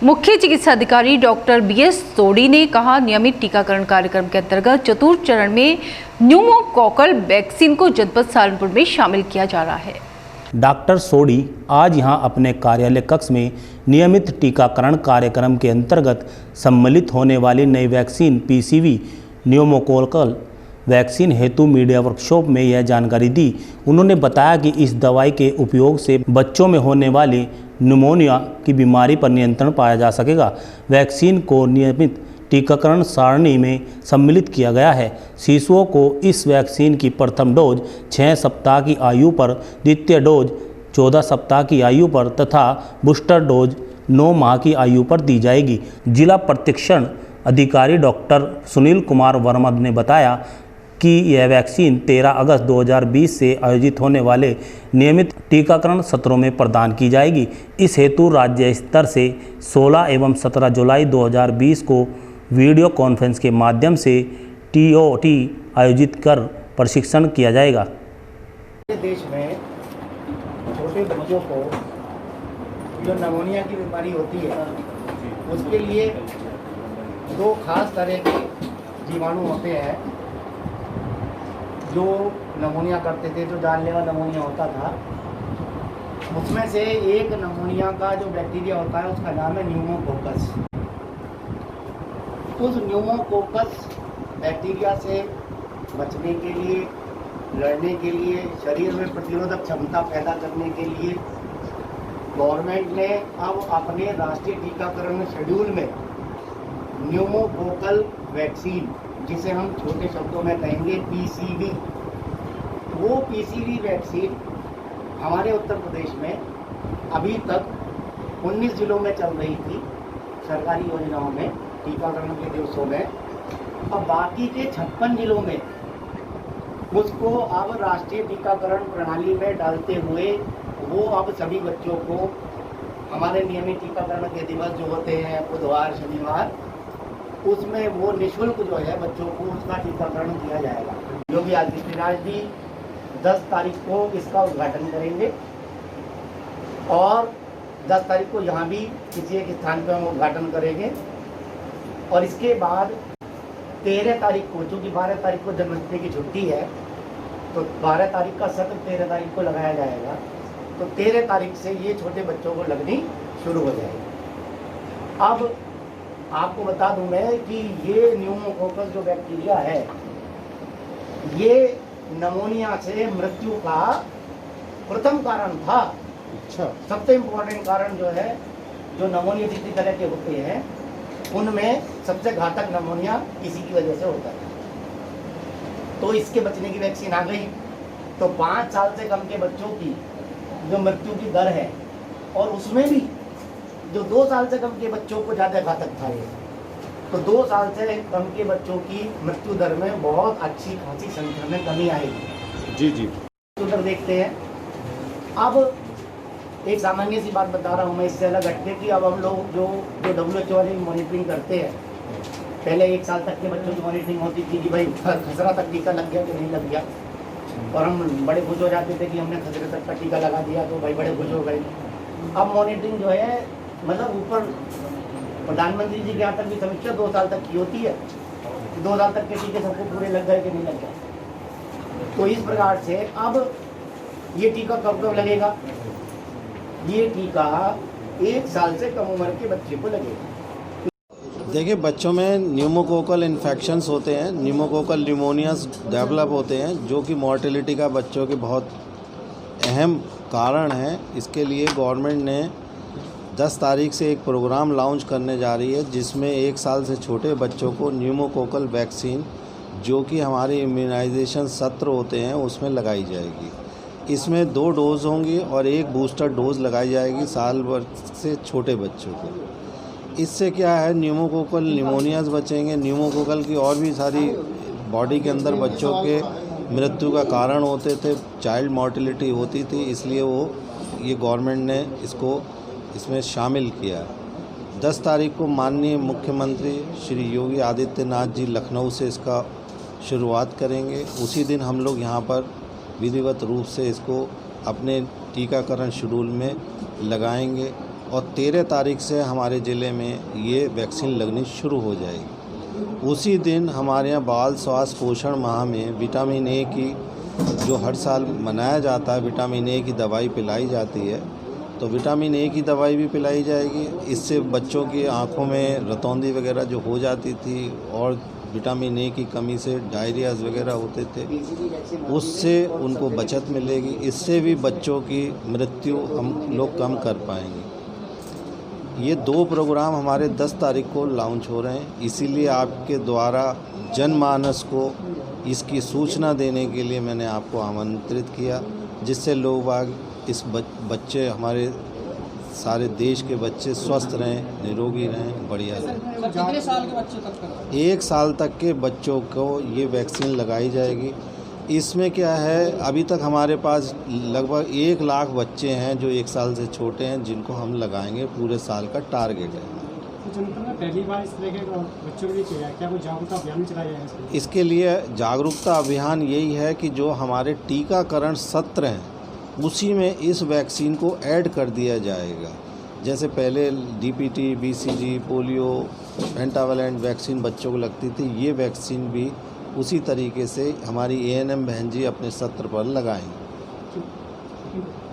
मुख्य चिकित्सा अधिकारी डॉक्टर BS सोडी ने कहा, नियमित टीकाकरण कार्यक्रम के अंतर्गत चतुर्थ चरण में न्यूमोकोकल वैक्सीन को जनपद सहारनपुर में शामिल किया जा रहा है। डॉक्टर सोडी आज यहां अपने कार्यालय कक्ष में नियमित टीकाकरण कार्यक्रम के अंतर्गत सम्मिलित होने वाली नई वैक्सीन PCV न्यूमोकोकल वैक्सीन हेतु मीडिया वर्कशॉप में यह जानकारी दी। उन्होंने बताया कि इस दवाई के उपयोग से बच्चों में होने वाली निमोनिया की बीमारी पर नियंत्रण पाया जा सकेगा। वैक्सीन को नियमित टीकाकरण सारणी में सम्मिलित किया गया है। शिशुओं को इस वैक्सीन की प्रथम डोज 6 सप्ताह की आयु पर, द्वितीय डोज 14 सप्ताह की आयु पर तथा बूस्टर डोज 9 माह की आयु पर दी जाएगी। जिला प्रतिरक्षण अधिकारी डॉक्टर सुनील कुमार वर्मा ने बताया कि यह वैक्सीन 13 अगस्त 2020 से आयोजित होने वाले नियमित टीकाकरण सत्रों में प्रदान की जाएगी। इस हेतु राज्य स्तर से 16 एवं 17 जुलाई 2020 को वीडियो कॉन्फ्रेंस के माध्यम से TOT आयोजित कर प्रशिक्षण किया जाएगा। देश में छोटे बच्चों को जो निमोनिया की बीमारी होती है, उसके लिए 2 खास तरह के जीवाणु होते हैं जो निमोनिया करते थे, जो जानलेवा निमोनिया होता था। उसमें से एक निमोनिया का जो बैक्टीरिया होता है उसका नाम है न्यूमोकोकस। उस न्यूमोकोकस बैक्टीरिया से बचने के लिए, लड़ने के लिए, शरीर में प्रतिरोधक क्षमता पैदा करने के लिए गवर्नमेंट ने अब अपने राष्ट्रीय टीकाकरण शेड्यूल में न्यूमोकोकल वैक्सीन, जिसे हम छोटे शब्दों में कहेंगे PCV, वो PCV वैक्सीन हमारे उत्तर प्रदेश में अभी तक 19 जिलों में चल रही थी, सरकारी योजनाओं में, टीकाकरण के दिवसों में। अब बाकी के 56 जिलों में उसको अब राष्ट्रीय टीकाकरण प्रणाली में डालते हुए वो अब सभी बच्चों को हमारे नियमित टीकाकरण के दिवस जो होते हैं बुधवार, शनिवार, उसमें वो निःशुल्क जो है बच्चों को उसका टीकाकरण किया जाएगा। योगी आदित्यनाथ जी 10 तारीख को इसका उद्घाटन करेंगे और 10 तारीख को यहाँ भी किसी एक स्थान पर हम उद्घाटन करेंगे। और इसके बाद 13 तारीख को, चूँकि 12 तारीख को जन्माष्टमी की छुट्टी है, तो 12 तारीख का सत्र 13 तारीख को लगाया जाएगा। तो 13 तारीख से ये छोटे बच्चों को लगनी शुरू हो जाएगी। अब आपको बता दूं मैं कि ये न्यूमोकोकस जो बैक्टीरिया है, ये निमोनिया से मृत्यु का प्रथम कारण था। अच्छा। सबसे इम्पोर्टेंट कारण जो है, जो निमोनिया जितनी तरह के होते हैं उनमें सबसे घातक निमोनिया इसी की वजह से होता है। तो इसके बचने की वैक्सीन आ गई, तो 5 साल से कम के बच्चों की जो मृत्यु की दर है, और उसमें भी जो 2 साल से कम के बच्चों को ज़्यादा घातक था ये, तो 2 साल से कम के बच्चों की मृत्यु दर में बहुत अच्छी खासी संख्या में कमी आएगी। जी जी। उधर देखते हैं। अब एक सामान्य सी बात बता रहा हूँ मैं, इससे अलग हटके कि अब हम लोग जो WHO वाली मॉनिटरिंग करते हैं, पहले 1 साल तक के बच्चों की मॉनिटरिंग होती थी कि भाई खसरा तक टीका लग गया कि नहीं लग गया, और हम बड़े खुश हो जाते थे कि हमने खसरे तक का टीका लगा दिया, तो भाई बड़े खुश हो गए। अब मॉनिटरिंग जो है, मतलब ऊपर प्रधानमंत्री जी के यहाँ तक भी समीक्षा 2 साल तक की होती है, 2 साल तक के टीके सबको पूरे लग गए कि नहीं लग गए। तो इस प्रकार से अब ये टीका कब कब लगेगा? ये टीका 1 साल से कम उम्र के बच्चे को लगेगा। देखिए, बच्चों में न्यूमोकोकल इन्फेक्शंस होते हैं, न्यूमोकोकल न्यूमोनियाज डेवलप होते हैं, जो कि मॉर्टेलिटी का बच्चों के बहुत अहम कारण है। इसके लिए गवर्नमेंट ने 10 तारीख से एक प्रोग्राम लॉन्च करने जा रही है, जिसमें 1 साल से छोटे बच्चों को न्यूमोकोकल वैक्सीन, जो कि हमारे इम्यूनाइजेशन सत्र होते हैं, उसमें लगाई जाएगी। इसमें 2 डोज होंगी और 1 बूस्टर डोज लगाई जाएगी साल भर से छोटे बच्चों को। इससे क्या है, न्यूमोकोकल निमोनियाज बचेंगे। न्यूमोकोकल की और भी सारी बॉडी के अंदर बच्चों के मृत्यु का कारण होते थे, चाइल्ड मॉर्टेलिटी होती थी, इसलिए ये गवर्नमेंट ने इसको इसमें शामिल किया। 10 तारीख को माननीय मुख्यमंत्री श्री योगी आदित्यनाथ जी लखनऊ से इसका शुरुआत करेंगे। उसी दिन हम लोग यहाँ पर विधिवत रूप से इसको अपने टीकाकरण शेड्यूल में लगाएंगे और 13 तारीख से हमारे ज़िले में ये वैक्सीन लगनी शुरू हो जाएगी। उसी दिन हमारे यहाँ बाल स्वास्थ्य पोषण माह में विटामिन ए की, जो हर साल मनाया जाता है, विटामिन ए की दवाई पिलाई जाती है, तो विटामिन ए की दवाई भी पिलाई जाएगी। इससे बच्चों की आँखों में रतौंधी वगैरह जो हो जाती थी और विटामिन ए की कमी से डायरियाज वगैरह होते थे, उससे उनको बचत मिलेगी। इससे भी बच्चों की मृत्यु हम लोग कम कर पाएंगे। ये 2 प्रोग्राम हमारे 10 तारीख को लॉन्च हो रहे हैं, इसीलिए आपके द्वारा जनमानस को इसकी सूचना देने के लिए मैंने आपको आमंत्रित किया, जिससे लोग बाग इस बच्चे, हमारे सारे देश के बच्चे स्वस्थ रहें, निरोगी रहें, बढ़िया रहें। कितने साल के बच्चे तक? 1 साल तक के बच्चों को ये वैक्सीन लगाई जाएगी। इसमें क्या है, अभी तक हमारे पास लगभग 1 लाख बच्चे हैं जो 1 साल से छोटे हैं, जिनको हम लगाएंगे। पूरे साल का टारगेट है। पहली बार इस तरह के बच्चों के लिए किया, क्या कोई जागरूकता अभियान चलाया जाएगा? इसके लिए जागरूकता अभियान यही है कि जो हमारे टीकाकरण सत्र हैं उसी में इस वैक्सीन को ऐड कर दिया जाएगा। जैसे पहले DPT, BCG, polio, pentavalent vaccine बच्चों को लगती थी, ये वैक्सीन भी उसी तरीके से हमारी एएनएम बहन जी अपने सत्र पर लगाएंगे।